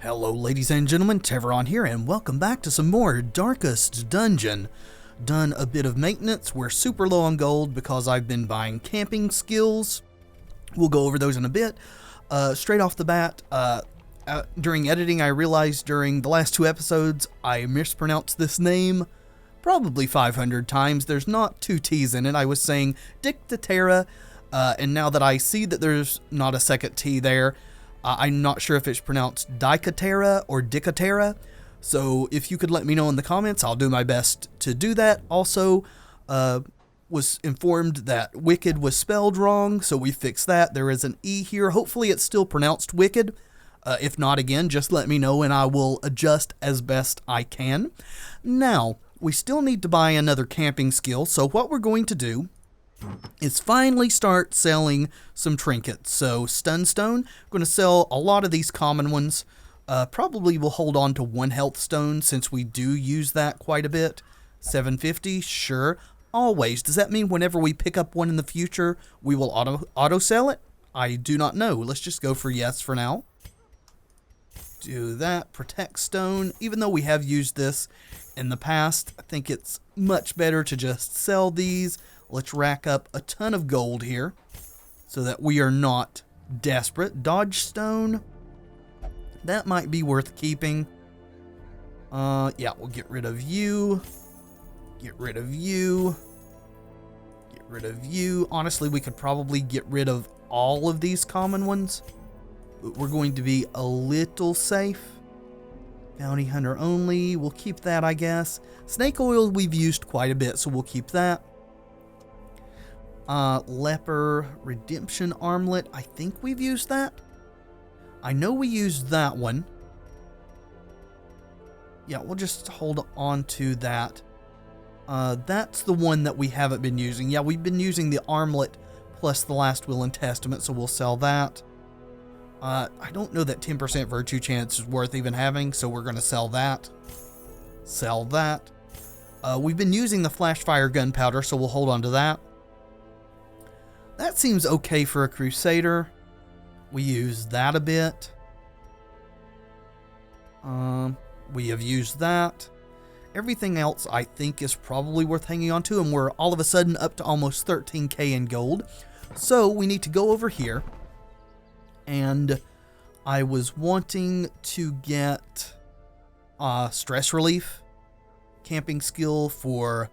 Hello ladies and gentlemen, Tevaron here, and welcome back to some more Darkest Dungeon. Done a bit of maintenance. We're super low on gold because I've been buying camping skills. We'll go over those in a bit. Straight off the bat, during editing I realized during the last two episodes I mispronounced this name probably 500 times. There's not two T's in it. I was saying Dictatera, and now that I see that there's not a second T there, I'm not sure if it's pronounced Dicatera or Dicatera, so if you could let me know in the comments, I'll do my best to do that. Also, was informed that Wicked was spelled wrong, so we fixed that. There is an E here. Hopefully it's still pronounced Wicked. If not, again, just let me know and I will adjust as best I can. Now, we still need to buy another camping skill, so what we're going to do is finally start selling some trinkets. So Stunstone, I'm going to sell a lot of these common ones. Probably will hold on to one health stone since we do use that quite a bit. 750, sure. Always. Does that mean whenever we pick up one in the future, we will auto sell it? I do not know. Let's just go for yes for now. Do that. Protect stone. Even though we have used this in the past, I think it's much better to just sell these. Let's rack up a ton of gold here so that we are not desperate. Dodge stone. That might be worth keeping. Yeah, we'll get rid of you. Get rid of you. Get rid of you. Honestly, we could probably get rid of all of these common ones. But we're going to be a little safe. Bounty hunter only. We'll keep that, I guess. Snake oil we've used quite a bit, so we'll keep that. Leper redemption armlet. I think we've used that. I know we used that one. Yeah, we'll just hold on to that. That's the one that we haven't been using. Yeah, we've been using the armlet plus the last will and testament, so we'll sell that. I don't know that 10% virtue chance is worth even having, so we're going to sell that. Sell that. We've been using the flash fire gunpowder, so we'll hold on to that. That seems okay for a Crusader. We use that a bit. We have used that. Everything else I think is probably worth hanging on to, and we're all of a sudden up to almost 13k in gold. So we need to go over here. And I was wanting to get stress relief camping skill for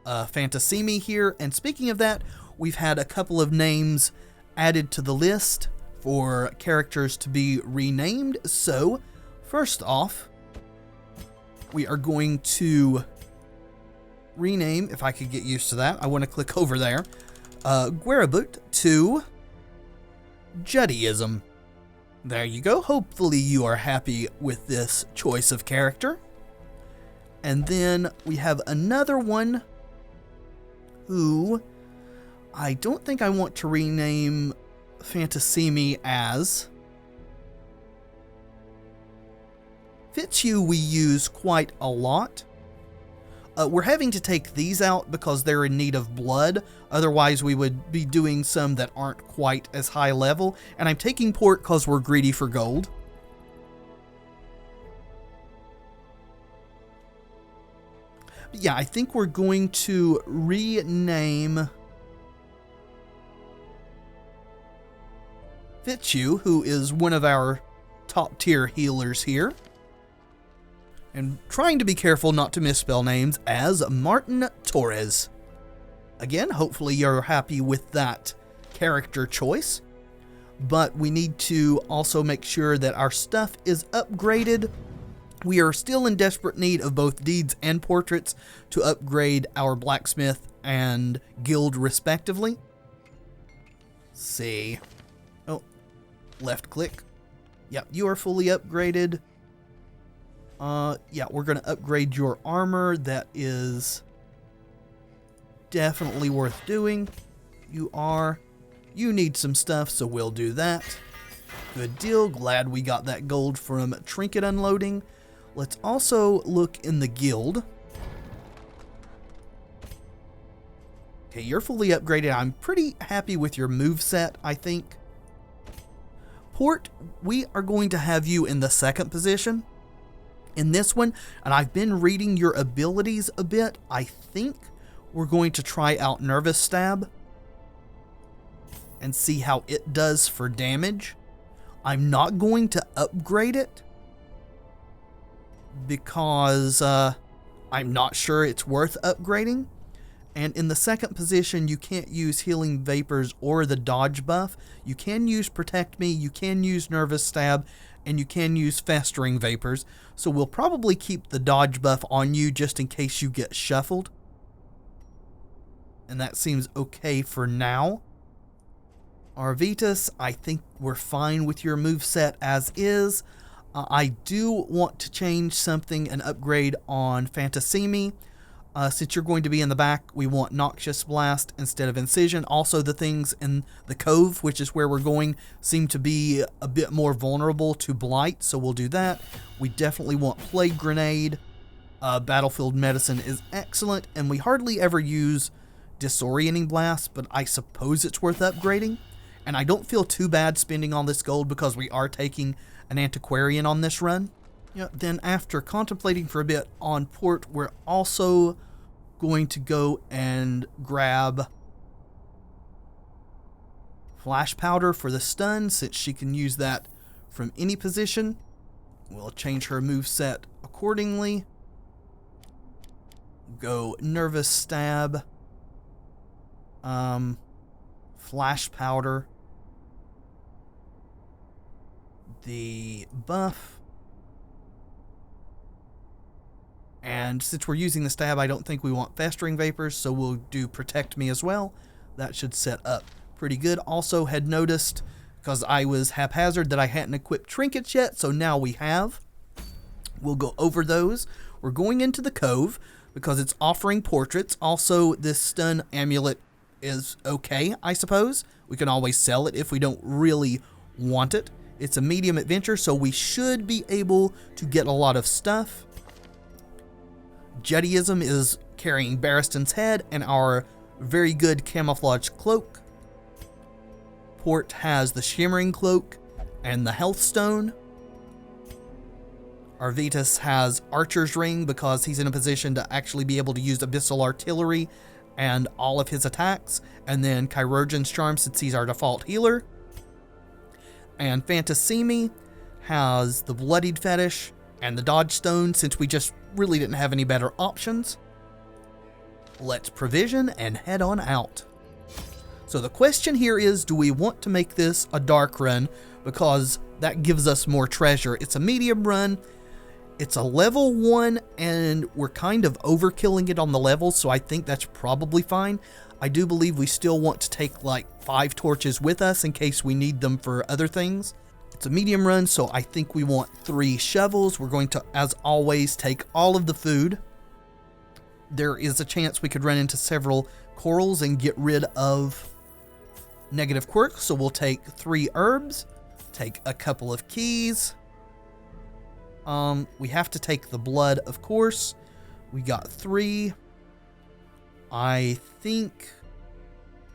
Fantasimi here. And speaking of that, we've had a couple of names added to the list for characters to be renamed. So, first off, we are going to rename, if I could get used to that, I want to click over there, Guerabut to Judaism. There you go. Hopefully you are happy with this choice of character. And then we have another one who I don't think I want to rename Fantasimi as. Fitzhugh we use quite a lot. We're having to take these out because they're in need of blood. Otherwise we would be doing some that aren't quite as high level. And I'm taking port because we're greedy for gold. But yeah, I think we're going to rename Fitzhugh, who is one of our top tier healers here. And trying to be careful not to misspell names, as Martin Torres. Again, hopefully you're happy with that character choice. But we need to also make sure that our stuff is upgraded. We are still in desperate need of both deeds and portraits to upgrade our blacksmith and guild respectively. Let's see. Oh, left click. Yep, you are fully upgraded. Yeah, we're going to upgrade your armor. That is definitely worth doing. You need some stuff, so we'll do that. Good deal. Glad we got that gold from trinket unloading. Let's also look in the guild. Okay, you're fully upgraded. I'm pretty happy with your moveset, I think. Port, we are going to have you in the second position in this one, and I've been reading your abilities a bit. I think we're going to try out Nervous Stab and see how it does for damage. I'm not going to upgrade it because I'm not sure it's worth upgrading. And in the second position, you can't use Healing Vapors or the dodge buff. You can use Protect Me, you can use Nervous Stab, and you can use Festering Vapors. So we'll probably keep the dodge buff on you just in case you get shuffled. And that seems okay for now. Arvitas, I think we're fine with your moveset as is. I do want to change something and upgrade on Fantasimi. Since you're going to be in the back, we want Noxious Blast instead of Incision. Also, the things in the Cove, which is where we're going, seem to be a bit more vulnerable to Blight, so we'll do that. We definitely want Plague Grenade. Battlefield Medicine is excellent, and we hardly ever use Disorienting Blast, but I suppose it's worth upgrading. And I don't feel too bad spending all this gold because we are taking an Antiquarian on this run. Then after contemplating for a bit on Port, we're also going to go and grab Flash Powder for the stun, since she can use that from any position. We'll change her moveset accordingly. Go Nervous Stab, Flash Powder, the buff. And since we're using the stab, I don't think we want Festering Vapors, so we'll do Protect Me as well. That should set up pretty good. Also had noticed, because I was haphazard, that I hadn't equipped trinkets yet, so now we have. We'll go over those. We're going into the Cove, because it's offering portraits. Also, this stun amulet is okay, I suppose. We can always sell it if we don't really want it. It's a medium adventure, so we should be able to get a lot of stuff. Judaism is carrying Barristan's head and our very good camouflage cloak. Port has the shimmering cloak and the health stone. Arvitas has Archer's ring because he's in a position to actually be able to use abyssal artillery and all of his attacks. And then Chirurgeon's charm since he's our default healer. And Fantasimi has the bloodied fetish and the dodge stone since we just really didn't have any better options. Let's provision and head on out. So the question here is, do we want to make this a dark run? Because that gives us more treasure. It's a medium run. It's a level 1 and we're kind of overkilling it on the levels, so I think that's probably fine. I do believe we still want to take like 5 torches with us in case we need them for other things. It's a medium run, so I think we want 3 shovels. We're going to, as always, take all of the food. There is a chance we could run into several corals and get rid of negative quirks, so we'll take 3 herbs, take a couple of keys. We have to take the blood, of course. We got 3. I think...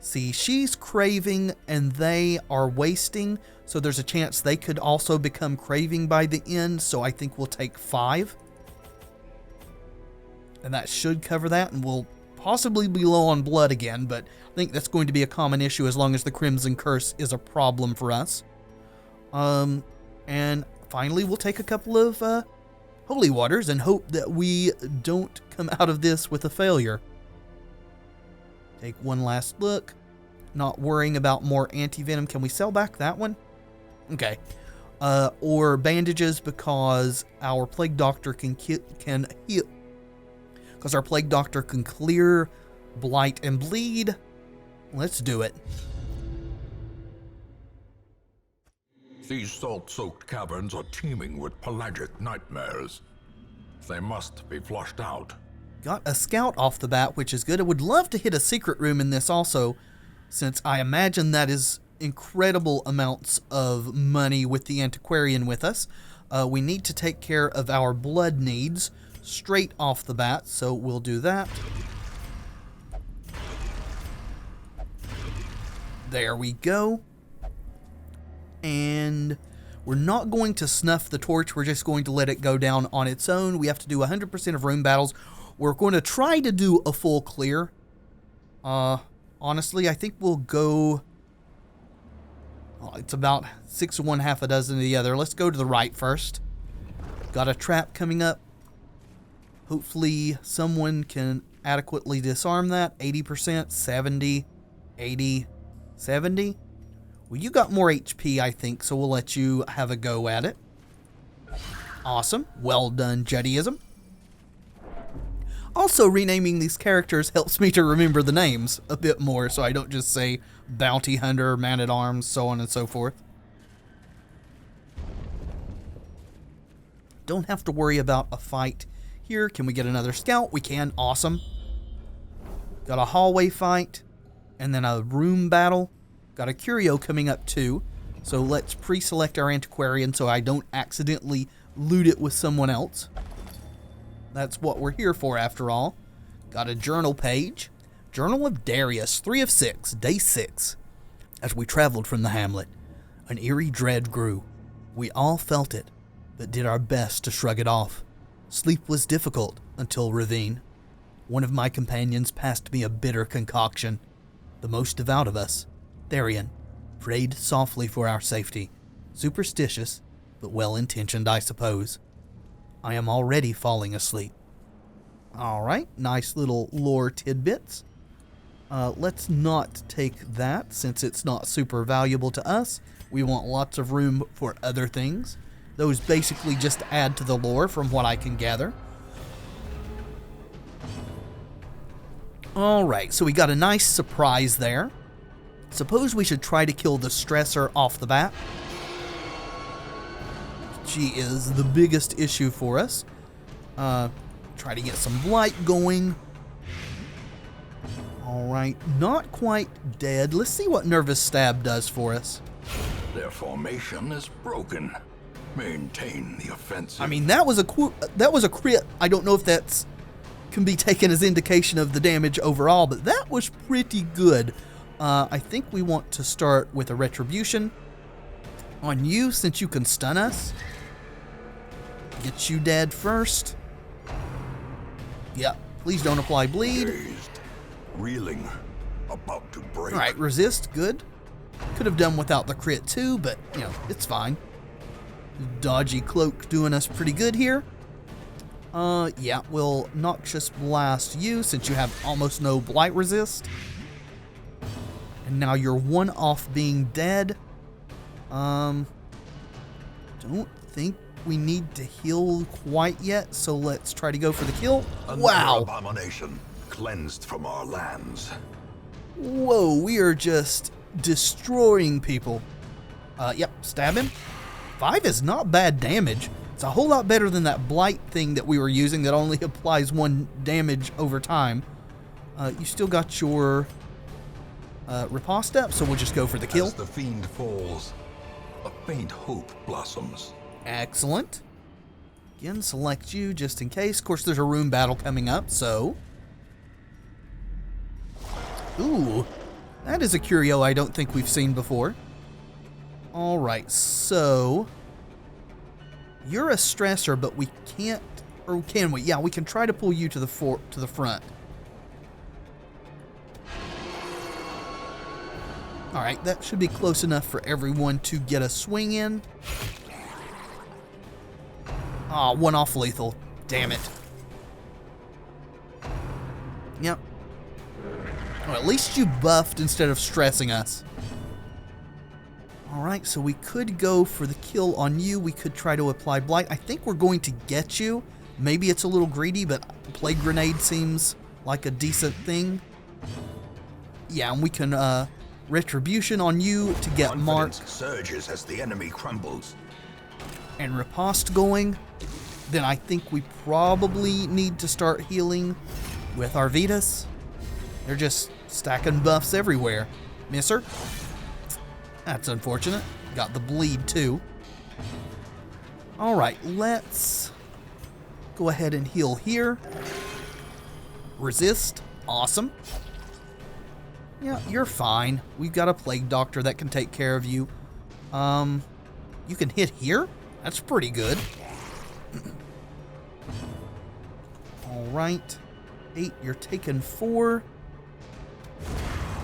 See, she's craving and they are wasting, so there's a chance they could also become craving by the end, so I think we'll take 5. And that should cover that, and we'll possibly be low on blood again, but I think that's going to be a common issue as long as the Crimson Curse is a problem for us. And finally, we'll take a couple of holy waters and hope that we don't come out of this with a failure. Take one last look. Not worrying about more anti-venom. Can we sell back that one? Okay. Or bandages because our Plague Doctor can heal. Because our Plague Doctor can clear blight and bleed. Let's do it. These salt-soaked caverns are teeming with pelagic nightmares. They must be flushed out. Got a scout off the bat, which is good. I would love to hit a secret room in this also, since I imagine that is incredible amounts of money with the antiquarian with us. We need to take care of our blood needs straight off the bat, so we'll do that. There we go. And we're not going to snuff the torch. We're just going to let it go down on its own. We have to do 100% of room battles. We're going to try to do a full clear. Honestly, I think we'll go... it's about 6 of one, half a dozen of the other. Let's go to the right first. Got a trap coming up. Hopefully someone can adequately disarm that. 80%, 70, 80, 70. Well, you got more HP, I think, so we'll let you have a go at it. Awesome. Well done, Judaism. Also, renaming these characters helps me to remember the names a bit more, so I don't just say Bounty Hunter, Man-at-Arms, so on and so forth. Don't have to worry about a fight here. Can we get another scout? We can. Awesome. Got a hallway fight, and then a room battle. Got a curio coming up too, so let's pre-select our antiquarian so I don't accidentally loot it with someone else. That's what we're here for after all. Got a journal page. Journal of Darius, 3 of 6, day 6. As we traveled from the hamlet, an eerie dread grew. We all felt it, but did our best to shrug it off. Sleep was difficult until Ravine. One of my companions passed me a bitter concoction. The most devout of us, Therian, prayed softly for our safety. Superstitious, but well-intentioned, I suppose. I am already falling asleep. Alright, nice little lore tidbits. Let's not take that, since it's not super valuable to us. We want lots of room for other things. Those basically just add to the lore, from what I can gather. Alright, so we got a nice surprise there. Suppose we should try to kill the stressor off the bat. She is the biggest issue for us. Try to get some blight going. Alright, not quite dead. Let's see what Nervous Stab does for us. Their formation is broken. Maintain the offensive. I mean, that was a crit. I don't know if that's can be taken as indication of the damage overall, but that was pretty good. I think we want to start with a retribution on you, since you can stun us. Get you dead first. Yeah, please don't apply bleed. Dazed, reeling, about to break. Alright, resist, good. Could have done without the crit too, but, you know, it's fine. Dodgy cloak doing us pretty good here. Yeah, we'll Noxious Blast you, since you have almost no blight resist. And now you're one off being dead. Don't think we need to heal quite yet, so let's try to go for the kill. Wow! Abomination cleansed from our lands. Whoa, we are just destroying people. Yep, stab him. 5 is not bad damage. It's a whole lot better than that blight thing that we were using that only applies 1 damage over time. You still got your riposte up, so we'll just go for the kill. As the fiend falls, a faint hope blossoms. Excellent. Again, select you just in case. Of course, there's a room battle coming up, so... Ooh, that is a curio I don't think we've seen before. Alright, so... You're a stressor, but we can't... Or can we? Yeah, we can try to pull you to the front. Alright, that should be close enough for everyone to get a swing in. Aw, 1 off lethal. Damn it. Yep. Well, at least you buffed instead of stressing us. Alright, so we could go for the kill on you. We could try to apply blight. I think we're going to get you. Maybe it's a little greedy, but Plague Grenade seems like a decent thing. Yeah, and we can Retribution on you to get Mark. Surges as the enemy crumbles. And riposte going. Then I think we probably need to start healing with Arvidas. They're just stacking buffs everywhere. Misser. That's unfortunate. Got the bleed too. Alright, let's go ahead and heal here. Resist. Awesome. Yeah, you're fine. We've got a plague doctor that can take care of you. You can hit here? That's pretty good. Alright. 8, you're taking 4.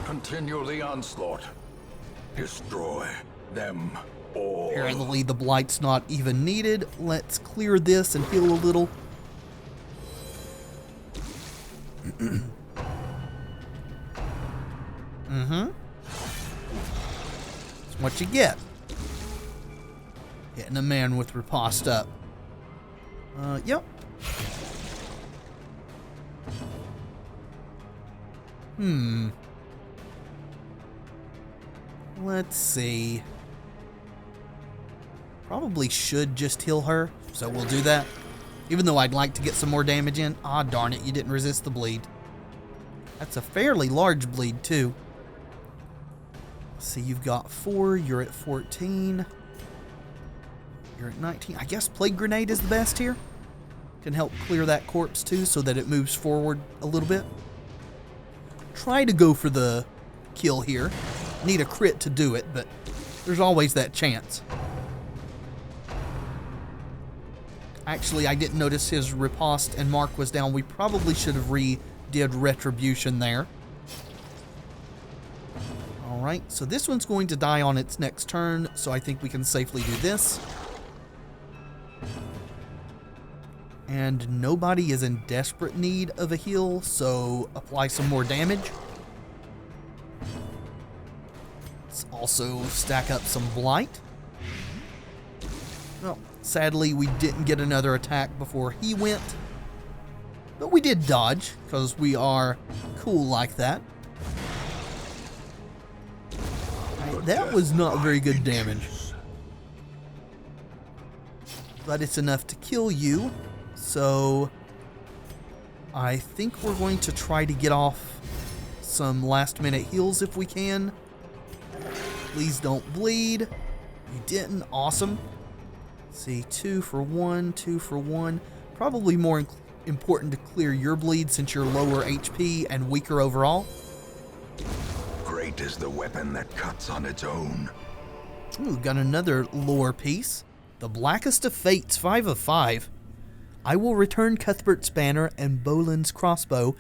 Continue the onslaught. Destroy them all. Apparently the blight's not even needed. Let's clear this and heal a little. That's what you get. Hitting a man with riposte up. Yep. Let's see. Probably should just heal her, so we'll do that. Even though I'd like to get some more damage in. Ah, darn it, you didn't resist the bleed. That's a fairly large bleed, too. Let's see, you've got 4, you're at 14. You're at 19. I guess Plague Grenade is the best here. Can help clear that corpse, too, so that it moves forward a little bit. Try to go for the kill here. Need a crit to do it, but there's always that chance. Actually, I didn't notice his riposte and mark was down. We probably should have did Retribution there. Alright, so this one's going to die on its next turn, so I think we can safely do this. And nobody is in desperate need of a heal, so apply some more damage. Let's also stack up some Blight. Well, sadly, we didn't get another attack before he went. But we did dodge, because we are cool like that. Right, that was not very good damage. But it's enough to kill you. So I think we're going to try to get off some last minute heals if we can. Please don't bleed. You didn't. Awesome. Let's see, 2 for 1, 2 for 1. Probably more important to clear your bleed since you're lower HP and weaker overall. Great is the weapon that cuts on its own. Ooh, got another lore piece. The Blackest of Fates, 5 of 5. I will return Cuthbert's banner and Boland's crossbow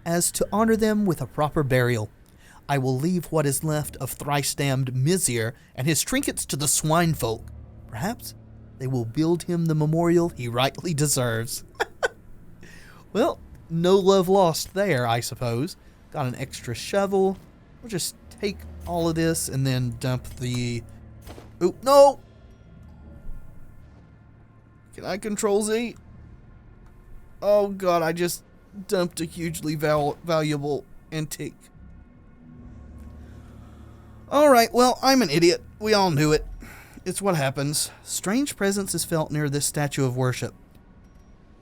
as to honor them with a proper burial. I will leave what is left of thrice-damned Mizir and his trinkets to the swine folk. Perhaps they will build him the memorial he rightly deserves. Well, no love lost there, I suppose. Got an extra shovel. We'll just take all of this and then dump the... Oop, no! Can I control Z? Oh god, I just dumped a hugely valuable antique. Alright, well, I'm an idiot. We all knew it. It's what happens. Strange presence is felt near this statue of worship.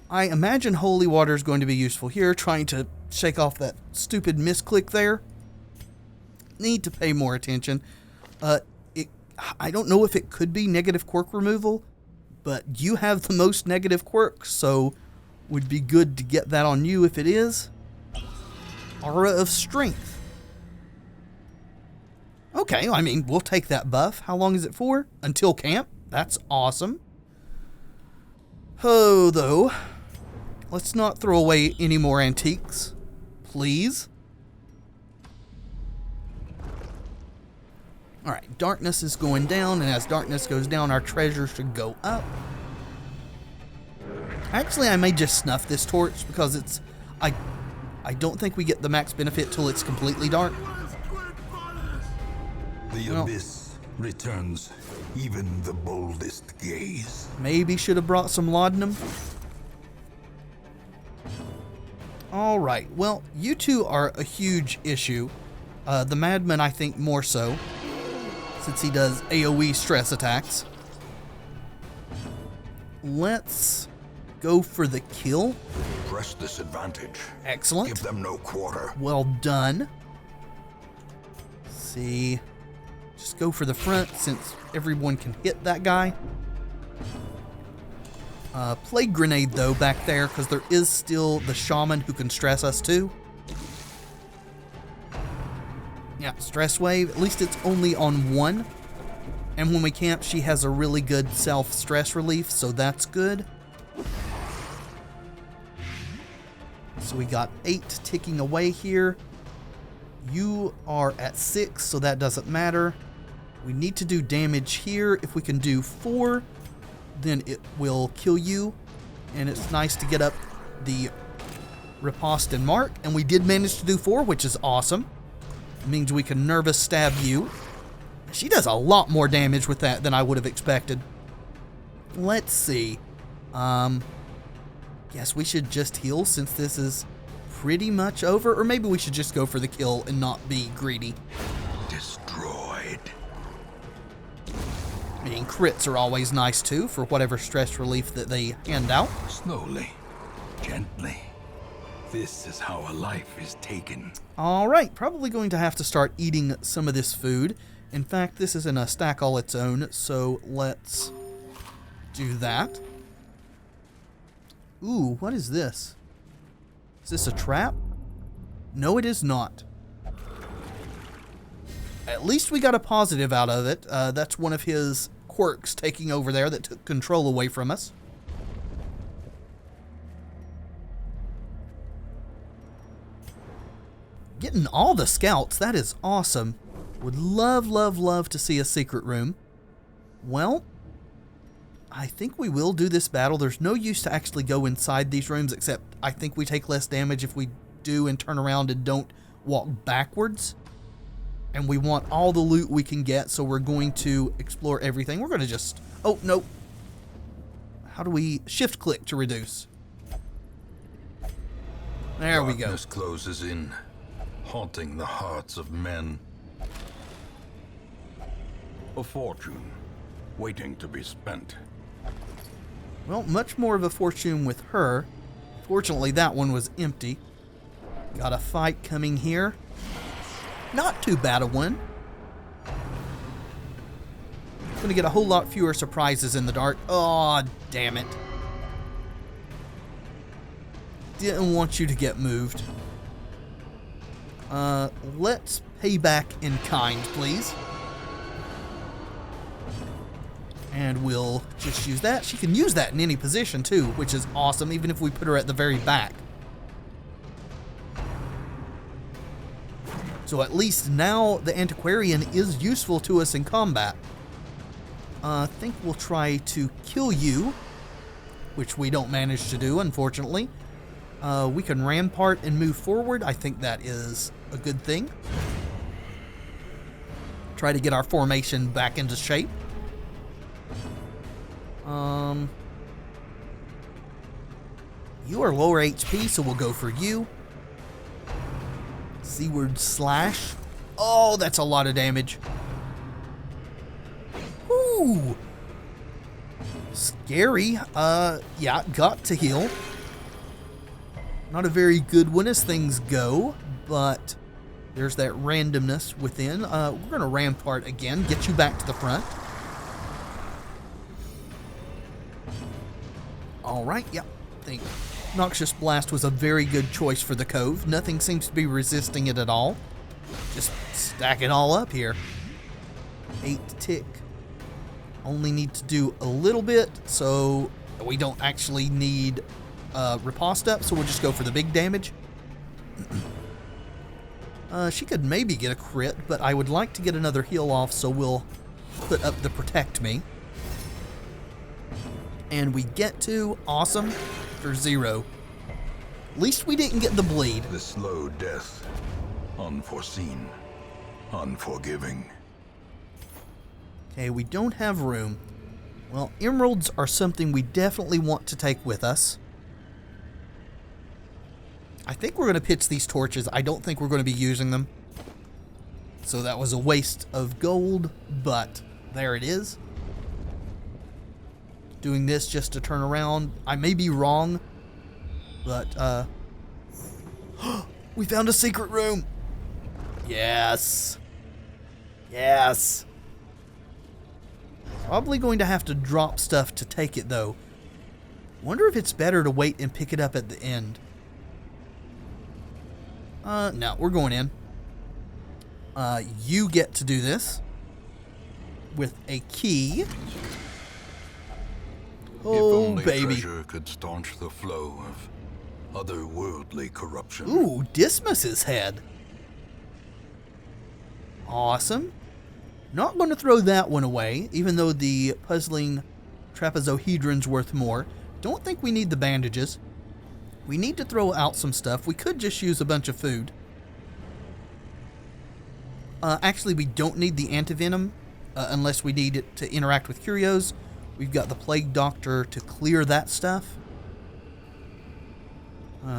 I imagine holy water is going to be useful here, trying to shake off that stupid misclick there. Need to pay more attention. I don't know if it could be negative quirk removal, but you have the most negative quirks, so would be good to get that on you if it is. Aura of Strength. Okay, I mean, we'll take that buff. How long is it for? Until camp? That's awesome. Oh, though. Let's not throw away any more antiques. Please. Alright, darkness is going down, and as darkness goes down, our treasure should go up. Actually, I may just snuff this torch, because it's... I don't think we get the max benefit till it's completely dark. The abyss returns even the boldest gaze. Maybe should have brought some laudanum. Alright, well, you two are a huge issue. The Madman, I think, more so, since he does AoE stress attacks. Let's go for the kill. Press this advantage. Excellent. Give them no quarter. Well done. Let's see. Just go for the front since everyone can hit that guy. Plague Grenade, though, back there, because there is still the Shaman who can stress us, too. Yeah, Stress Wave. At least it's only on one. And when we camp, she has a really good self-stress relief, so that's good. So we got 8 ticking away here. You are at 6, so that doesn't matter. We need to do damage here. If we can do 4, then it will kill you. And it's nice to get up the riposte and mark. And we did manage to do 4, which is awesome. It means we can nervous stab you. She does a lot more damage with that than I would have expected. Let's see. Guess we should just heal since this is pretty much over. Or maybe we should just go for the kill and not be greedy. Destroyed. I mean, crits are always nice too, for whatever stress relief that they hand out. Slowly, gently. This is how a life is taken. Alright, probably going to have to start eating some of this food. In fact, this is in a stack all its own, so let's do that. Ooh, what is this? Is this a trap? No, it is not. At least we got a positive out of it. That's one of his quirks taking over there that took control away from us. Getting all the scouts, that is awesome. Would love, love, love to see a secret room. Well, I think we will do this battle. There's no use to actually go inside these rooms, except I think we take less damage if we do and turn around and don't walk backwards. And we want all the loot we can get, so we're going to explore everything. We're going to just... Oh, no. How do we shift click to reduce? There we go. Darkness closes in, haunting the hearts of men. A fortune, waiting to be spent. Well, much more of a fortune with her. Fortunately, that one was empty. Got a fight coming here. Not too bad a one. Gonna get a whole lot fewer surprises in the dark. Oh, damn it. Didn't want you to get moved. Let's pay back in kind, please. And we'll just use that. She can use that in any position, too, which is awesome, even if we put her at the very back. So at least now the Antiquarian is useful to us in combat. I think we'll try to kill you, which we don't manage to do, unfortunately. We can rampart and move forward. I think that is a good thing. Try to get our formation back into shape. You are lower HP, so we'll go for you. Seaward slash. Oh, that's a lot of damage. Ooh. Scary. Yeah, got to heal. Not a very good one as things go, but there's that randomness within. We're going to rampart again, get you back to the front. Alright, yep. I think Noxious Blast was a very good choice for the cove. Nothing seems to be resisting it at all. Just stack it all up here. 8 tick. Only need to do a little bit, so we don't actually need riposte up, so we'll just go for the big damage. She could maybe get a crit, but I would like to get another heal off, so we'll put up the Protect Me. And we get to, awesome, for 0. At least we didn't get the bleed. The slow death, unforeseen, unforgiving. Okay, we don't have room. Well, emeralds are something we definitely want to take with us. I think we're going to pitch these torches. I don't think we're going to be using them. So that was a waste of gold, but there it is. Doing this just to turn around. I may be wrong, but we found a secret room. Yes. Yes. Probably going to have to drop stuff to take it, though. Wonder if it's better to wait and pick it up at the end. No, we're going in. You get to do this. with a key. If Oh, only baby. treasure could staunch the flow of otherworldly corruption. Ooh, Dismas's head. Awesome. Not going to throw that one away, even though the puzzling trapezohedron's worth more. Don't think we need the bandages. We need to throw out some stuff. We could just use a bunch of food. Actually, we don't need the antivenom unless we need it to interact with curios. We've got the Plague Doctor to clear that stuff.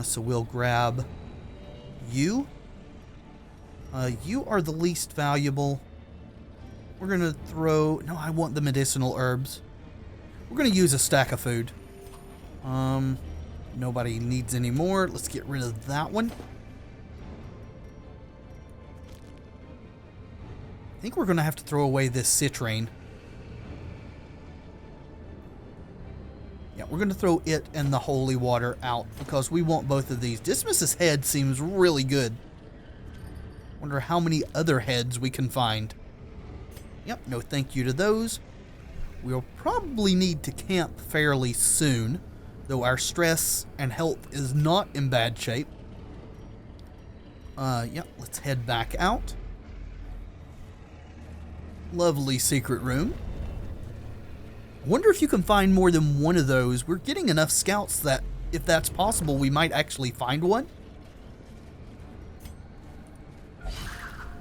So we'll grab you. You are the least valuable. We're going to throw... No, I want the medicinal herbs. We're going to use a stack of food. Nobody needs any more. Let's get rid of that one. I think we're going to have to throw away this citrine. Yeah, we're going to throw it and the holy water out because we want both of these. Dismas's head seems really good. Wonder how many other heads we can find. Yep, no thank you to those. We'll probably need to camp fairly soon, though our stress and health is not in bad shape. Yep, let's head back out. Lovely secret room. Wonder if you can find more than one of those. We're getting enough scouts that, if that's possible, we might actually find one.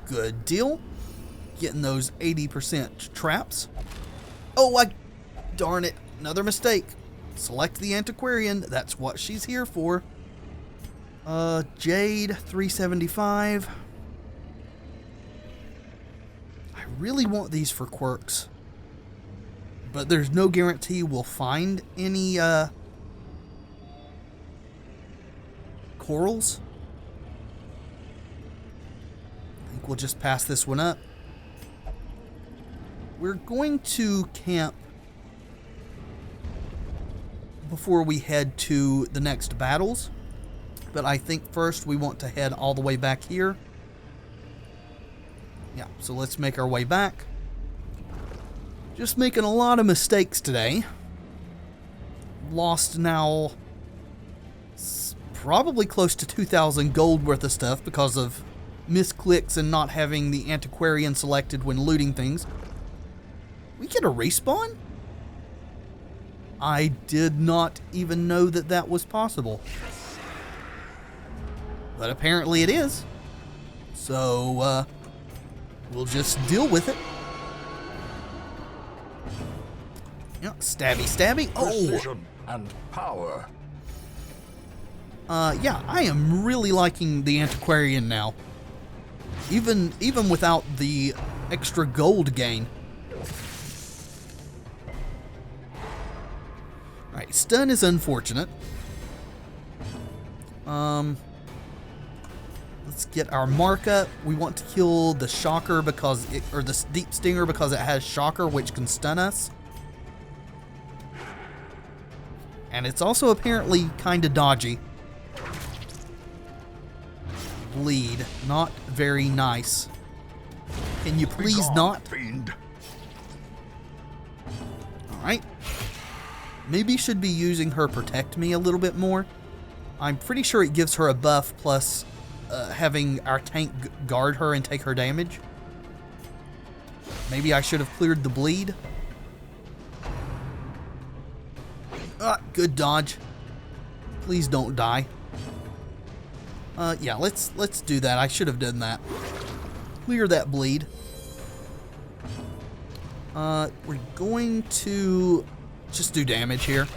Good deal. Getting those 80% traps. Oh, darn it. Another mistake. Select the antiquarian. That's what she's here for. Jade, 375. I really want these for quirks. But there's no guarantee we'll find any, corals. I think we'll just pass this one up. We're going to camp before we head to the next battles. But I think first we want to head all the way back here. Yeah, so let's make our way back. Just making a lot of mistakes today. Lost now probably close to 2,000 gold worth of stuff because of misclicks and not having the antiquarian selected when looting things. We get a respawn? I did not even know that that was possible. But apparently it is. So, we'll just deal with it. Yeah, stabby, stabby. Oh! Precision and power. Yeah, I am really liking the antiquarian now. Even without the extra gold gain. Alright, stun is unfortunate. Let's get our mark up. We want to kill the shocker because or the deep stinger because it has shocker, which can stun us. And it's also apparently kind of dodgy. Bleed, not very nice. Can you please not? Fiend. Alright. Maybe should be using her protect me a little bit more. I'm pretty sure it gives her a buff plus having our tank guard her and take her damage. Maybe I should have cleared the bleed. Good dodge. Please don't die. Yeah, let's do that. I should have done that. Clear that bleed. We're going to just do damage here.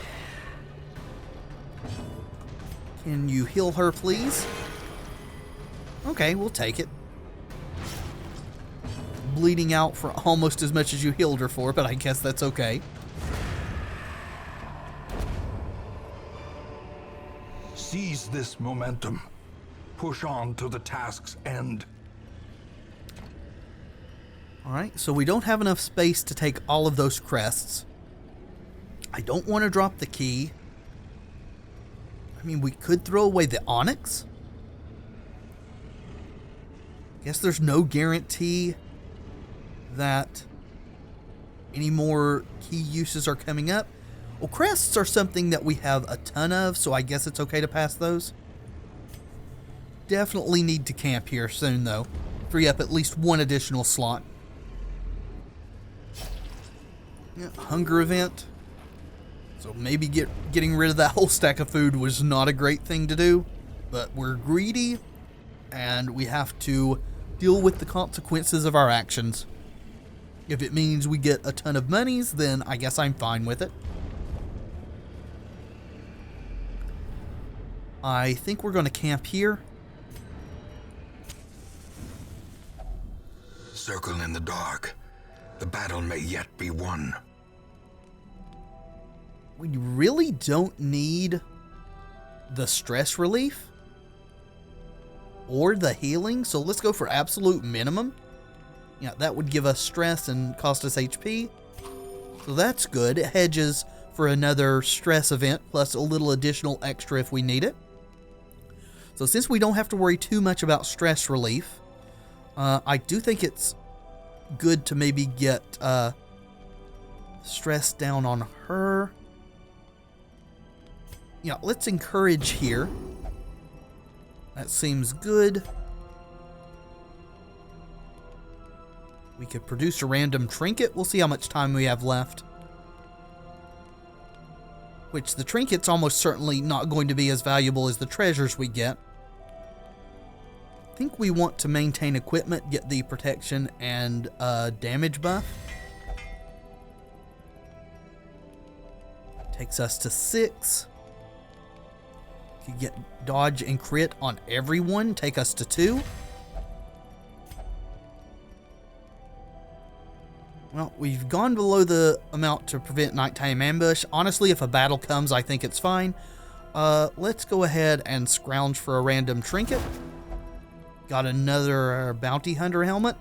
Can you heal her, please? Okay, we'll take it. Bleeding out for almost as much as you healed her for, but I guess that's okay. Seize this momentum. Push on to the task's end. Alright, so we don't have enough space to take all of those crests. I don't want to drop the key. I mean, we could throw away the onyx. Guess there's no guarantee that Any more key uses are coming up. Well, crests are something that we have a ton of, so I guess it's okay to pass those. Definitely need to camp here soon, though. Free up at least one additional slot. Yeah, hunger event. So maybe getting rid of that whole stack of food was not a great thing to do. But we're greedy, and we have to deal with the consequences of our actions. If it means we get a ton of monies, then I guess I'm fine with it. I think we're going to camp here. Circle in the dark. The battle may yet be won. We really don't need the stress relief or the healing, so let's go for absolute minimum. Yeah, that would give us stress and cost us HP. So that's good. It hedges for another stress event, plus a little additional extra if we need it. So since we don't have to worry too much about stress relief, I do think it's good to maybe get stress down on her. Yeah, let's encourage here. That seems good. We could produce a random trinket. We'll see how much time we have left. Which the trinket's almost certainly not going to be as valuable as the treasures we get. I think we want to maintain equipment, get the protection and damage buff. Takes us to 6. Could get dodge and crit on everyone, take us to 2. Well, we've gone below the amount to prevent nighttime ambush. Honestly, if a battle comes, I think it's fine. Let's go ahead and scrounge for a random trinket. Got another bounty hunter helmet,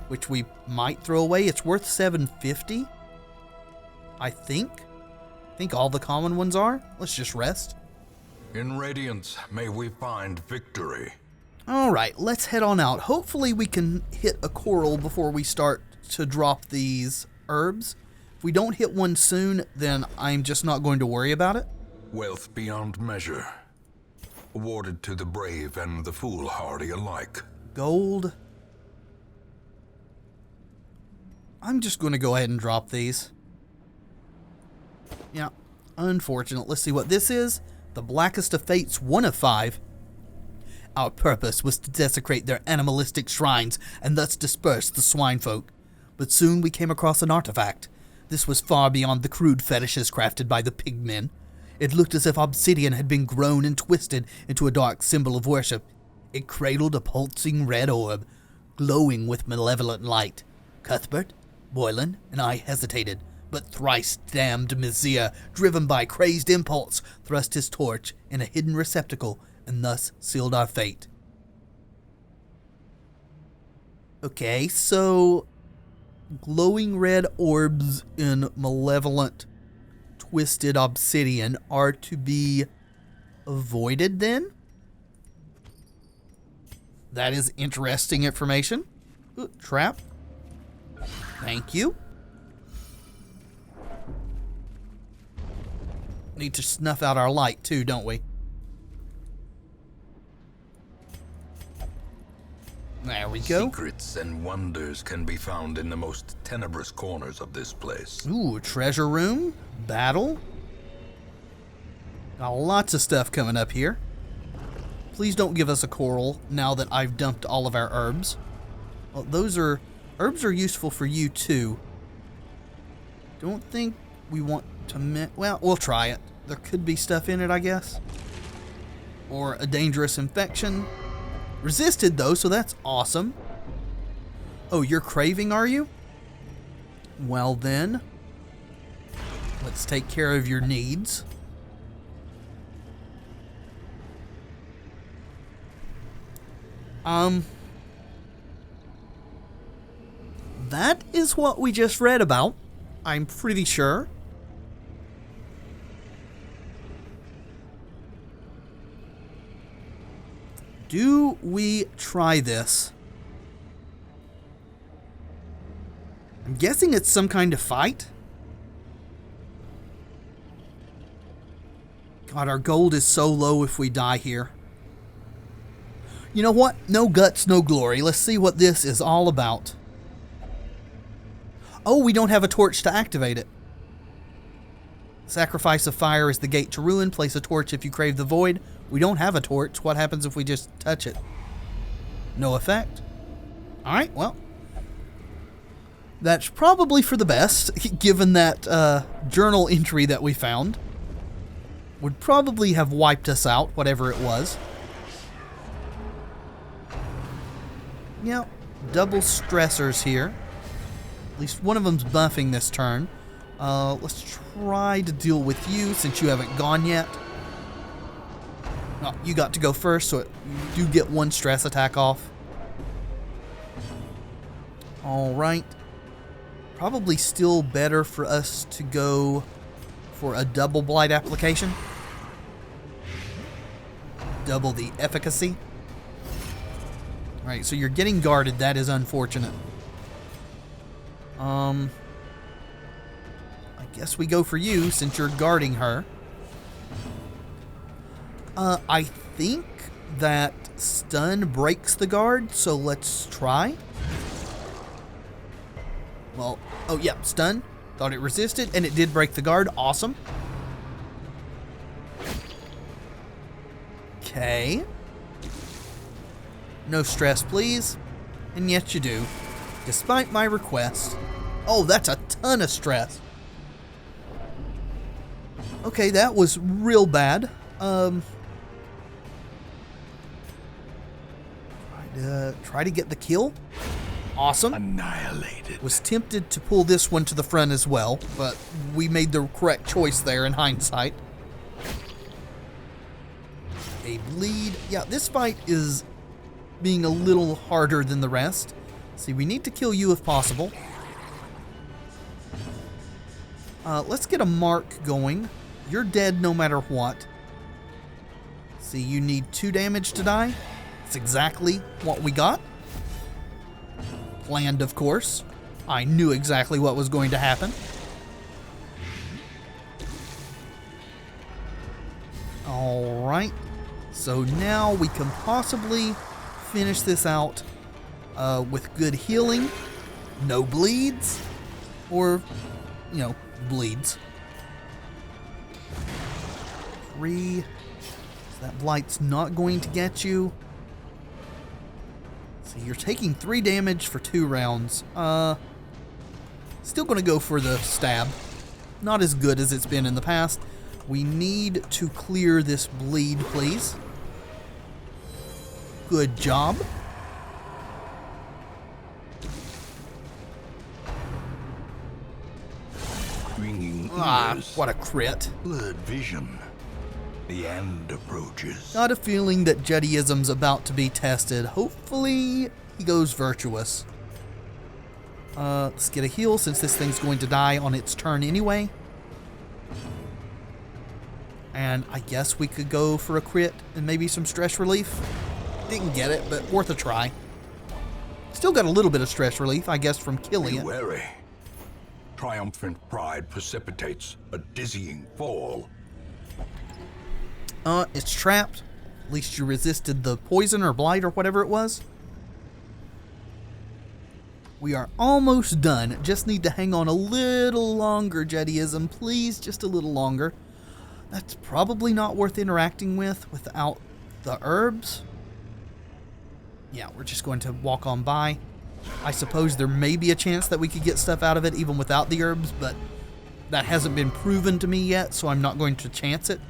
which we might throw away. It's worth 750. I think all the common ones are. Let's just rest. In Radiance, may we find victory. All right, let's head on out. Hopefully we can hit a coral before we start to drop these herbs. If we don't hit one soon, then I'm just not going to worry about it. Wealth beyond measure. Awarded to the brave and the foolhardy alike. Gold. I'm just going to go ahead and drop these. Yeah, unfortunate. Let's see what this is. The Blackest of Fates, 1 of 5. Our purpose was to desecrate their animalistic shrines and thus disperse the swine folk. But soon we came across an artifact. This was far beyond the crude fetishes crafted by the pigmen. It looked as if obsidian had been grown and twisted into a dark symbol of worship. It cradled a pulsing red orb, glowing with malevolent light. Cuthbert, Boylan, and I hesitated, but thrice-damned Messiah, driven by crazed impulse, thrust his torch in a hidden receptacle and thus sealed our fate. Okay, so glowing red orbs in malevolent twisted obsidian are to be avoided then? That is interesting information. Ooh, trap. Thank you. Need to snuff out our light too, don't we? There we go. Secrets and wonders can be found in the most tenebrous corners of this place. Ooh, treasure room, battle. Got lots of stuff coming up here. Please don't give us a coral now that I've dumped all of our herbs. Well, herbs are useful for you too. Don't think we want to well, we'll try it. There could be stuff in it, I guess. Or a dangerous infection. Resisted though, so that's awesome. Oh, you're craving, are you? Well then, let's take care of your needs. That is what we just read about, I'm pretty sure. Do we try this? I'm guessing it's some kind of fight. God, our gold is so low if we die here. You know what? No guts, no glory. Let's see what this is all about. Oh, we don't have a torch to activate it. Sacrifice of fire is the gate to ruin. Place a torch if you crave the void. We don't have a torch. What happens if we just touch it? No effect. Alright, well. That's probably for the best, given that journal entry that we found. Would probably have wiped us out, whatever it was. Yep, double stressors here. At least one of them's buffing this turn. Let's try to deal with you since you haven't gone yet. Oh, you got to go first, so you do get one stress attack off. Alright. Probably still better for us to go for a double blight application. Double the efficacy. Alright, so you're getting guarded. That is unfortunate. I guess we go for you since you're guarding her. I think that stun breaks the guard, so let's try. Well, oh yeah, stun. Thought it resisted, and it did break the guard. Awesome. Okay. No stress, please. And yet you do. Despite my request. Oh, that's a ton of stress. Okay, that was real bad. Try to get the kill. Awesome. Annihilated. Was tempted to pull this one to the front as well, but we made the correct choice there in hindsight. A bleed. Yeah, this fight is being a little harder than the rest. See, we need to kill you if possible. Let's get a mark going. You're dead no matter what. See, you need 2 damage to die. That's exactly what we got. Planned, of course. I knew exactly what was going to happen. Alright. So now we can possibly finish this out with good healing. No bleeds. Or, you know, bleeds. 3. That blight's not going to get you. So you're taking 3 damage for 2 rounds. Still going to go for the stab. Not as good as it's been in the past. We need to clear this bleed, please. Good job. What a crit. Blurred vision. The end approaches. Got a feeling that Judaism's about to be tested. Hopefully he goes virtuous. Let's get a heal since this thing's going to die on its turn anyway. And I guess we could go for a crit and maybe some stress relief. Didn't get it, but worth a try. Still got a little bit of stress relief, I guess, from killing Be it. wary. Triumphant pride precipitates a dizzying fall. It's trapped. At least you resisted the poison or blight or whatever it was. We are almost done. Just need to hang on a little longer, Judaism. Please, just a little longer. That's probably not worth interacting with without the herbs. Yeah, we're just going to walk on by. I suppose there may be a chance that we could get stuff out of it even without the herbs, but that hasn't been proven to me yet, so I'm not going to chance it.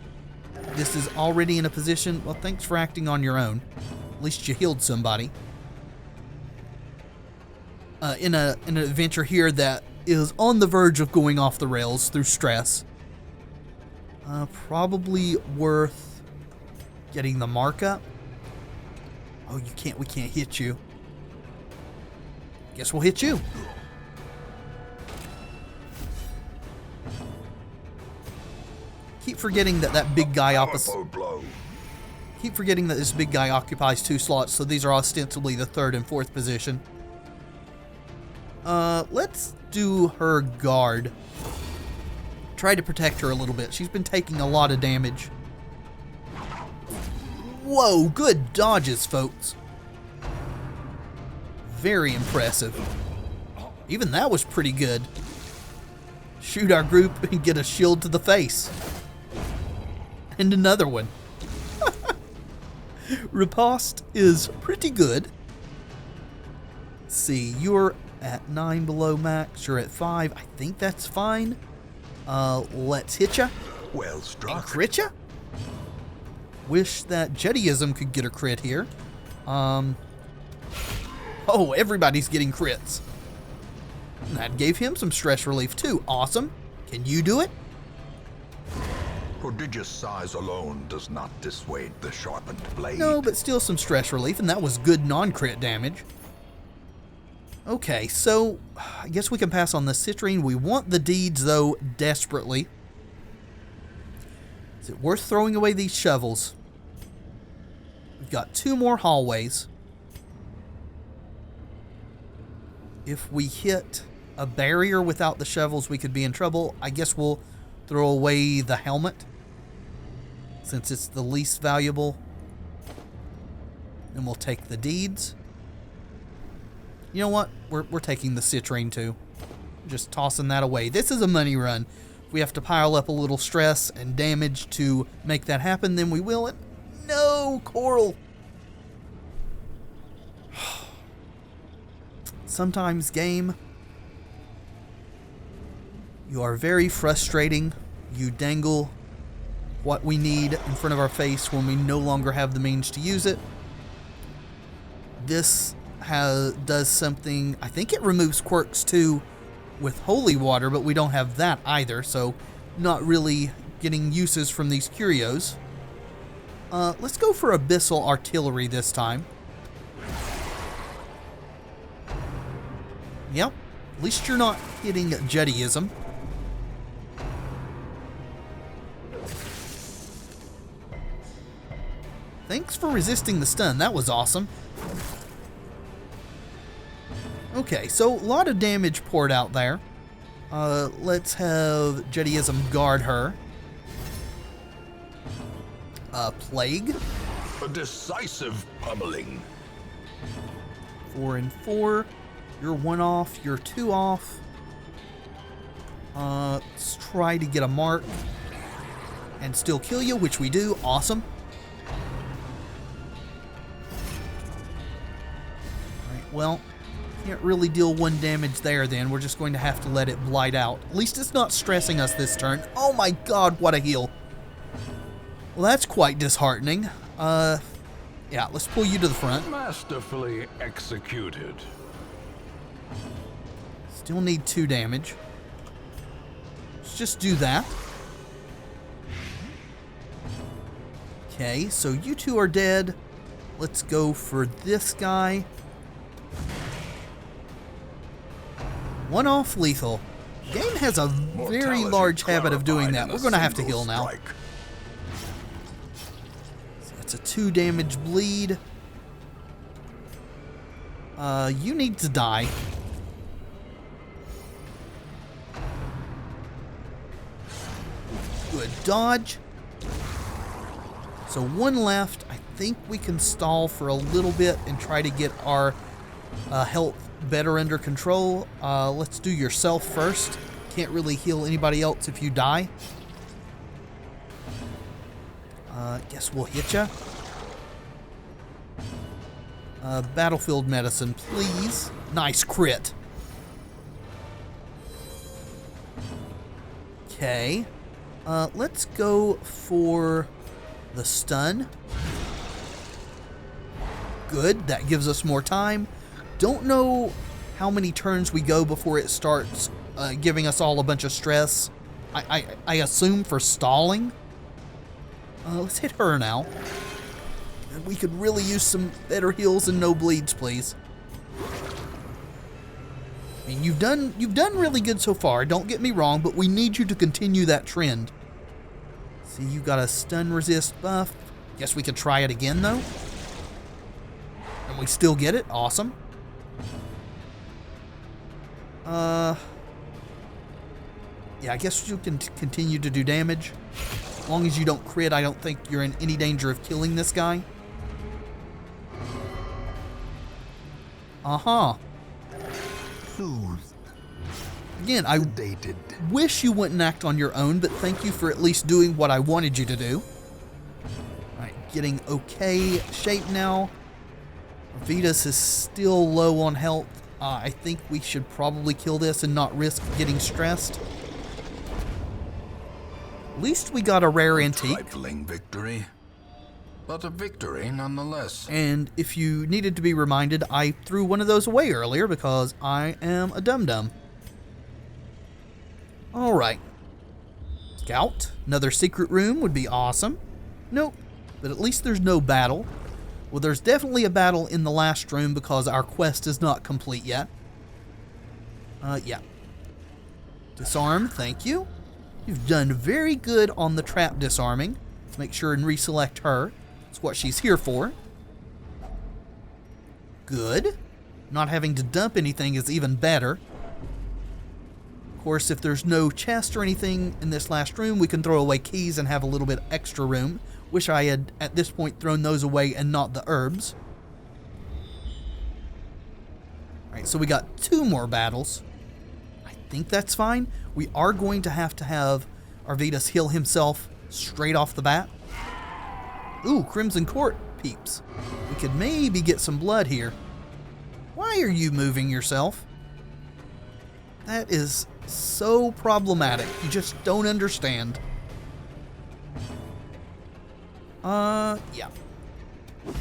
This is already in a position. Well, thanks for acting on your own. At least you healed somebody. In an adventure here that is on the verge of going off the rails through stress. Probably worth getting the mark up. Oh, you can't. We can't hit you. Guess we'll hit you. Keep forgetting that that big guy opposite. Keep forgetting that this big guy occupies 2 slots, so these are ostensibly the 3rd and 4th position. Let's do her guard. Try to protect her a little bit. She's been taking a lot of damage. Whoa, good dodges, folks. Very impressive. Even that was pretty good. Shoot our group and get a shield to the face. And another one. Riposte is pretty good. Let's see, you're at 9 below max. You're at 5. I think that's fine. Let's hit ya. Well struck. And crit ya. Wish that Jettyism could get a crit here. Oh, everybody's getting crits. And that gave him some stress relief too. Awesome. Can you do it? Prodigious size alone does not dissuade the sharpened blade. No, but still some stress relief, and that was good non-crit damage. Okay, so I guess we can pass on the citrine. We want the deeds, though, desperately. Is it worth throwing away these shovels? We've got 2 more hallways. If we hit a barrier without the shovels, we could be in trouble. I guess we'll throw away the helmet, since it's the least valuable. And we'll take the deeds. You know what? We're taking the citrine too. Just tossing that away. This is a money run. If we have to pile up a little stress and damage to make that happen, then we will. And no, Coral. Sometimes, game, you are very frustrating. You dangle what we need in front of our face when we no longer have the means to use it. This does something, I think it removes quirks too with holy water, but we don't have that either, so not really getting uses from these curios. Let's go for Abyssal Artillery this time. Yep, at least you're not hitting Jettyism. Thanks for resisting the stun, that was awesome. Okay, so a lot of damage poured out there. Let's have Jettyism guard her. Plague. A decisive pummeling. 4 and 4. You're 1 off. You're 2 off. Let's try to get a mark and still kill you, which we do. Awesome. Alright, well, can't really deal 1 damage there then. We're just going to have to let it blight out. At least it's not stressing us this turn. Oh my god, what a heal. Well, that's quite disheartening. Yeah, let's pull you to the front. Masterfully executed. Still need 2 damage. Let's just do that. Okay, so you 2 are dead. Let's go for this guy. 1 off lethal. The game has a very large habit of doing that. We're going to have to heal now. So that's a 2 damage bleed. You need to die. Good dodge. So 1 left. I think we can stall for a little bit and try to get our health better under control. Let's do yourself first. Can't really heal anybody else if you die. Guess we'll hit ya. Battlefield medicine, please. Nice crit. Okay. Let's go for the stun. Good, that gives us more time. Don't know how many turns we go before it starts giving us all a bunch of stress. I assume for stalling. Let's hit her now. We could really use some better heals and no bleeds, please. I mean, you've done really good so far, don't get me wrong, but we need you to continue that trend. See, you got a stun resist buff. Guess we could try it again, though. And we still get it. Awesome. Yeah, I guess you can continue to do damage. As long as you don't crit, I don't think you're in any danger of killing this guy. Soothed. Again, I wish you wouldn't act on your own, but thank you for at least doing what I wanted you to do. Alright, getting okay shape now. Vetus is still low on health. I think we should probably kill this and not risk getting stressed. At least we got a rare antique. Trifling victory, but a victory nonetheless. And if you needed to be reminded, I threw one of those away earlier because I am a dum-dum. Alright. Scout. Another secret room would be awesome. Nope. But at least there's no battle. Well, there's definitely a battle in the last room because our quest is not complete yet. Yeah. Disarm, thank you. You've done very good on the trap disarming. Let's make sure and reselect her. That's what she's here for. Good. Not having to dump anything is even better. Of course, if there's no chest or anything in this last room, we can throw away keys and have a little bit extra room. Wish I had, at this point, thrown those away and not the herbs. Alright, so we got 2 more battles. I think that's fine. We are going to have Arvidas heal himself straight off the bat. Ooh, Crimson Court peeps. We could maybe get some blood here. Why are you moving yourself? That is so problematic. You just don't understand. Yeah. I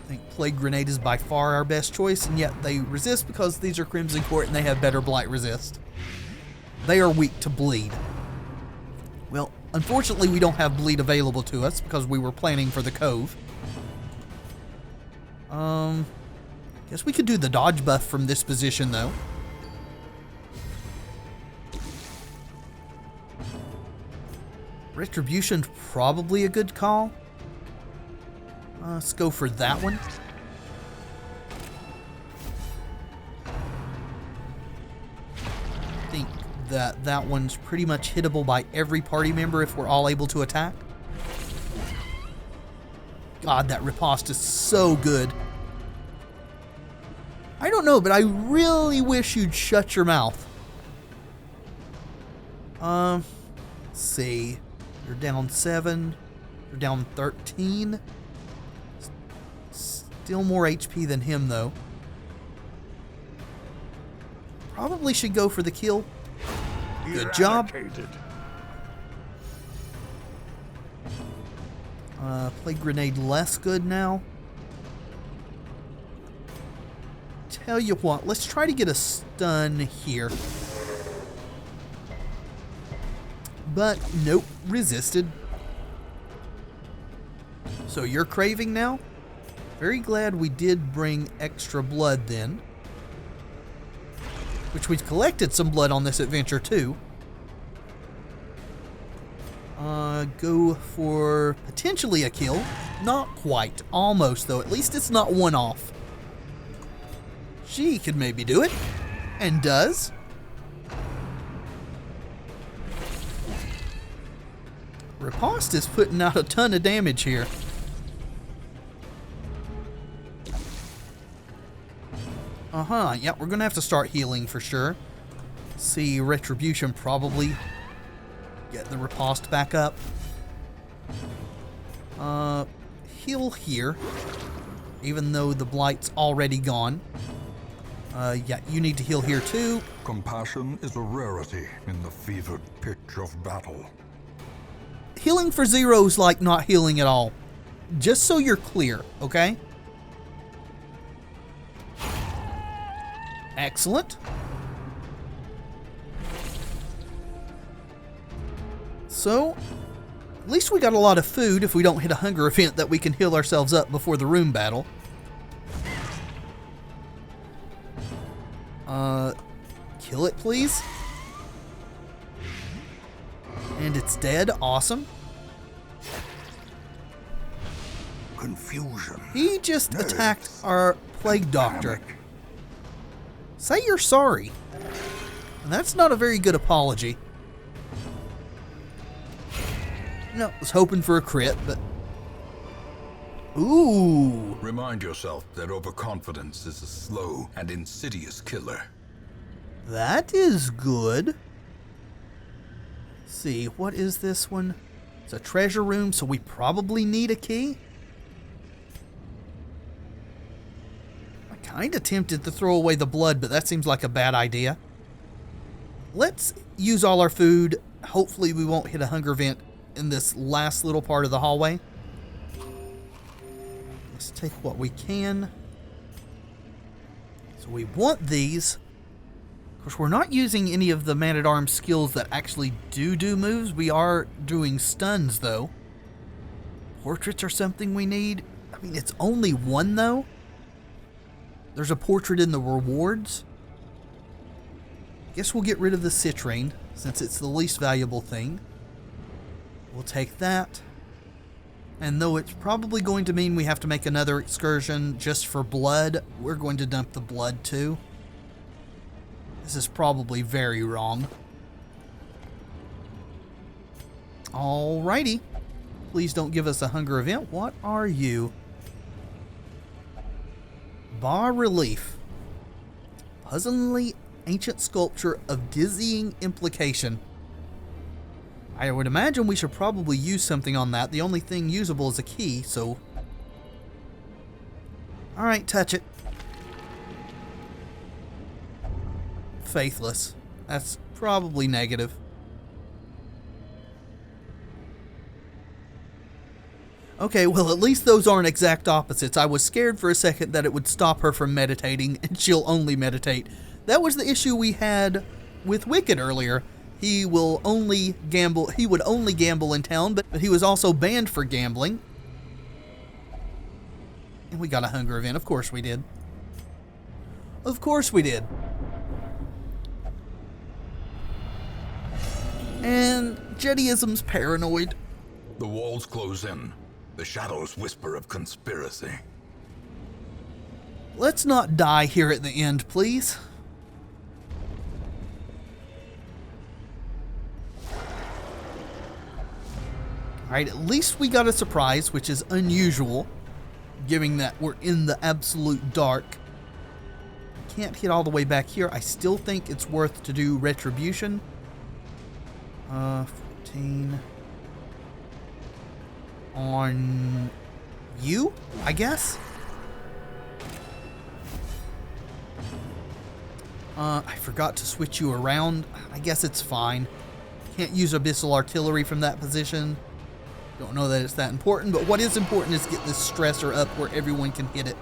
think Plague Grenade is by far our best choice, and yet they resist because these are Crimson Court and they have better Blight resist. They are weak to bleed. Well, unfortunately we don't have bleed available to us because we were planning for the cove. Guess we could do the dodge buff from this position though. Retribution's probably a good call. Let's go for that one. I think that one's pretty much hittable by every party member if we're all able to attack. God, that riposte is so good. I don't know, but I really wish you'd shut your mouth. Let's see. You're down 7. You're down 13. Still more HP than him, though. Probably should go for the kill. Good job. Plague Grenade less good now. Tell you what, let's try to get a stun here. But nope, resisted. So you're craving now? Very glad we did bring extra blood then. Which we've collected some blood on this adventure too. Go for potentially a kill. Not quite. Almost though. At least it's not one off. She could maybe do it. And does. Riposte is putting out a ton of damage here. Yeah, we're gonna have to start healing for sure. See, Retribution probably get the riposte back up. Heal here, even though the blight's already gone. Yeah, you need to heal here too. Compassion is a rarity in the fevered pitch of battle. Healing for zero is like not healing at all. Just so you're clear, okay? Excellent. So, at least we got a lot of food if we don't hit a hunger event that we can heal ourselves up before the room battle. Kill it, please. And it's dead. Awesome. Confusion. He just attacked our plague doctor. Say you're sorry. That's not a very good apology. No, I was hoping for a crit, but... Ooh! Remind yourself that overconfidence is a slow and insidious killer. That is good. Let's see, what is this one? It's a treasure room, so we probably need a key. I'm kind of tempted to throw away the blood, but that seems like a bad idea. Let's use all our food. Hopefully we won't hit a hunger vent in this last little part of the hallway. Let's take what we can. So we want these. Of course, we're not using any of the Man-at-Arms skills that actually do moves. We are doing stuns, though. Portraits are something we need. I mean, it's only one, though. There's a portrait in the rewards. Guess we'll get rid of the citrine, since it's the least valuable thing. We'll take that. And though it's probably going to mean we have to make another excursion just for blood, we're going to dump the blood, too. This is probably very wrong. Alrighty. Please don't give us a hunger event. What are you? Bas relief. Puzzlingly ancient sculpture of dizzying implication. I would imagine we should probably use something on that. The only thing usable is a key, so... Alright, touch it. Faithless. That's probably negative. Okay, well, at least those aren't exact opposites. I was scared for a second that it would stop her from meditating, and she'll only meditate. That was the issue we had with Wicked earlier. He will only gamble. He would only gamble in town, but he was also banned for gambling. And we got a hunger event. Of course we did. Of course we did. And Jediism's paranoid. The walls close in. The shadows whisper of conspiracy. Let's not die here at the end, please. Alright, at least we got a surprise, which is unusual, given that we're in the absolute dark. Can't hit all the way back here. I still think it's worth to do Retribution. 14... on you, I guess? I forgot to switch you around. I guess it's fine. Can't use Abyssal Artillery from that position. Don't know that it's that important, but what is important is get this stressor up where everyone can hit it.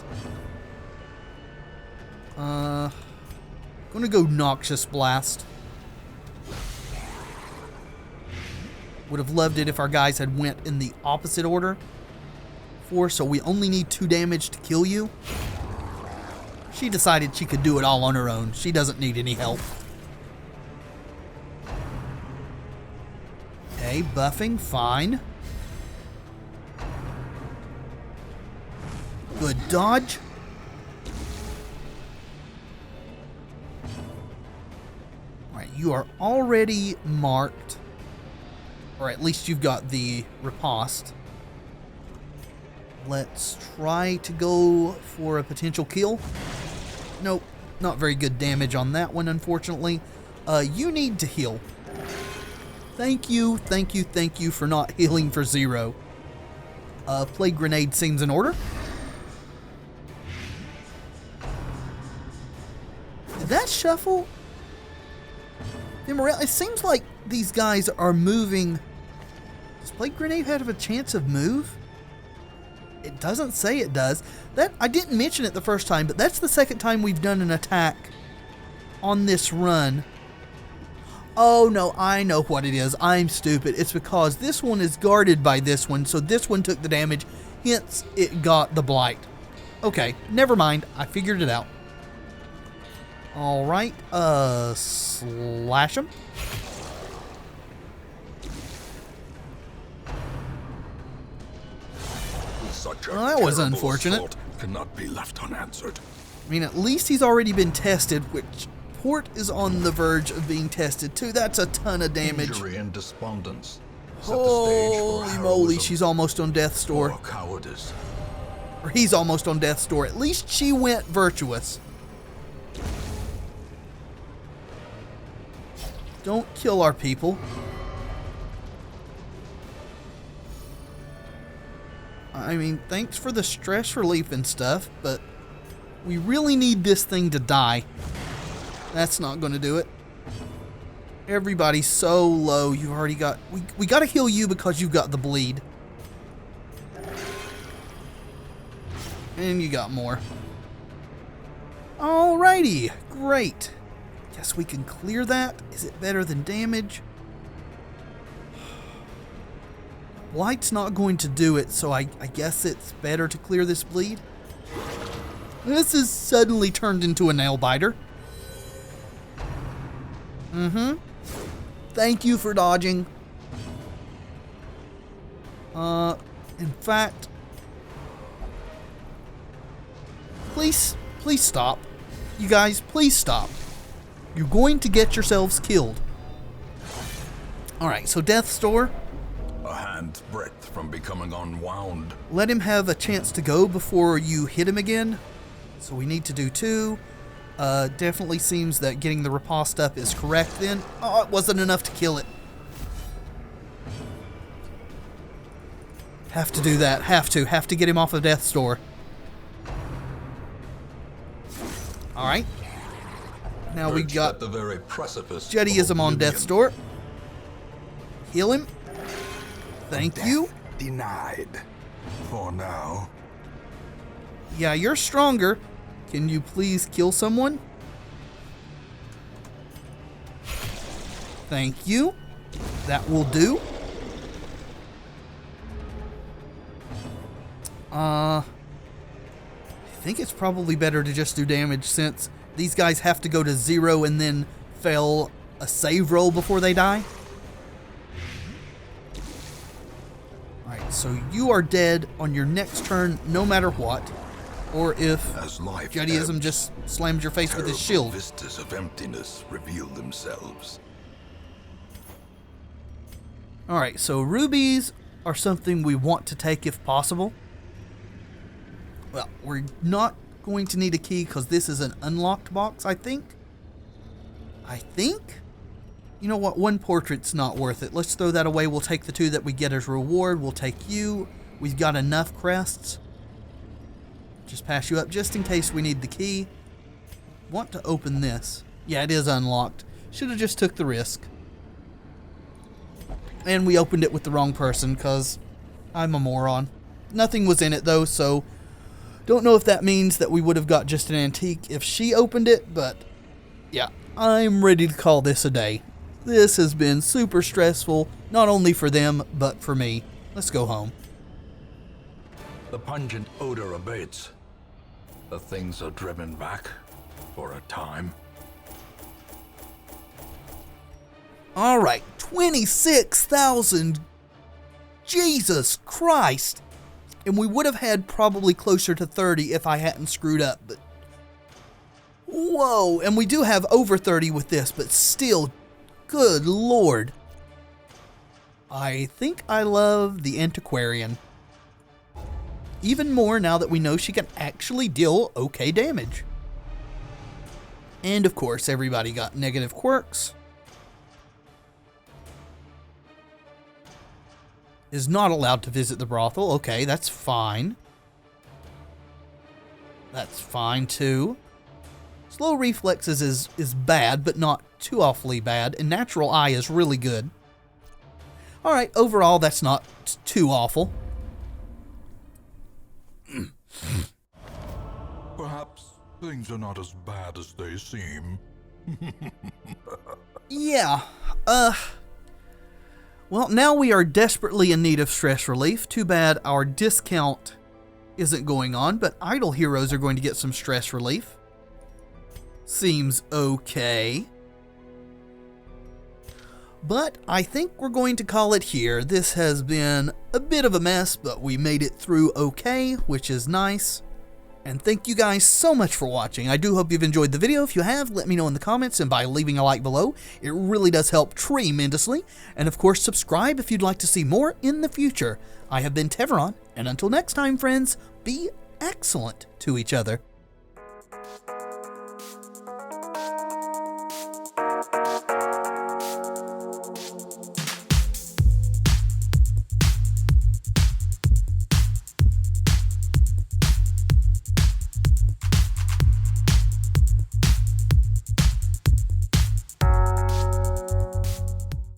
Gonna go Noxious Blast. Would have loved it if our guys had went in the opposite order. So we only need 2 damage to kill you. She decided she could do it all on her own. She doesn't need any help. Okay, buffing, fine. Good dodge. Alright, you are already marked. Or at least you've got the riposte. Let's try to go for a potential kill. Nope, not very good damage on that one, unfortunately. You need to heal. Thank you for not healing for 0. Plague Grenade seems in order. Did that shuffle? It seems like these guys are moving. Does Plague Grenade have a chance of move? It doesn't say it does. That I didn't mention it the first time, but that's the second time we've done an attack on this run. Oh no, I know what it is. I'm stupid. It's because this one is guarded by this one, so this one took the damage, hence it got the blight. Okay, never mind. I figured it out. Alright, slash him. Well, that was unfortunate. Cannot be left unanswered. I mean, at least he's already been tested, which support is on the verge of being tested too. That's a ton of damage. Injury and despondence. Holy moly, she's almost on death's door. Or cowardice. Or he's almost on death's door. At least she went virtuous. Don't kill our people. I mean, thanks for the stress relief and stuff, but we really need this thing to die. That's not going to do it. Everybody's so low. You've already got... We got to heal you because you've got the bleed. And you got more. Alrighty. Great. Guess we can clear that. Is it better than damage? Light's not going to do it, so I guess it's better to clear this bleed. This has suddenly turned into a nail biter. Thank you for dodging. In fact, please stop. You guys, please stop. You're going to get yourselves killed. Alright, so Death's Door. A hand's breadth from becoming unwound. Let him have a chance to go before you hit him again. So we need to do 2. Definitely seems that getting the riposte up is correct then. Oh, it wasn't enough to kill it. Have to do that. Have to get him off of Death's Door. Alright. Now we got the very precipice. Jetyism on Death's Door. Heal him. Thank you. Denied. For now. Yeah, you're stronger. Can you please kill someone? Thank you. That will do. I think it's probably better to just do damage since these guys have to go to 0 and then fail a save roll before they die. Alright, so you are dead on your next turn no matter what. Or if Jetyism just slams your face with his shield. Vistas of emptiness reveal themselves. Alright, so rubies are something we want to take if possible. Well, we're not going to need a key because this is an unlocked box, I think. You know what? 1 portrait's not worth it. Let's throw that away. We'll take the 2 that we get as reward. We'll take you. We've got enough crests. Just pass you up just in case we need the key. Want to open this. Yeah, it is unlocked. Should have just took the risk. And we opened it with the wrong person because I'm a moron. Nothing was in it though, so don't know if that means that we would have got just an antique if she opened it, but yeah, I'm ready to call this a day. This has been super stressful, not only for them, but for me. Let's go home. The pungent odor abates. The things are driven back for a time. Alright, 26,000. Jesus Christ. And we would have had probably closer to 30 if I hadn't screwed up, but whoa, and we do have over 30 with this, but still, good lord. I think I love the Antiquarian. Even more now that we know she can actually deal okay damage. And of course, everybody got negative quirks. Is not allowed to visit the brothel. Okay, that's fine. That's fine too. Slow reflexes is bad, but not too awfully bad. And natural eye is really good. Alright, overall that's not too awful. Perhaps things are not as bad as they seem. Yeah, well, now we are desperately in need of stress relief. Too bad our discount isn't going on, but idle heroes are going to get some stress relief. Seems okay. But I think we're going to call it here. This has been a bit of a mess, but we made it through okay, which is nice. And thank you guys so much for watching. I do hope you've enjoyed the video. If you have, let me know in the comments and by leaving a like below. It really does help tremendously. And of course, subscribe if you'd like to see more in the future. I have been Tevaron, and until next time, friends, be excellent to each other.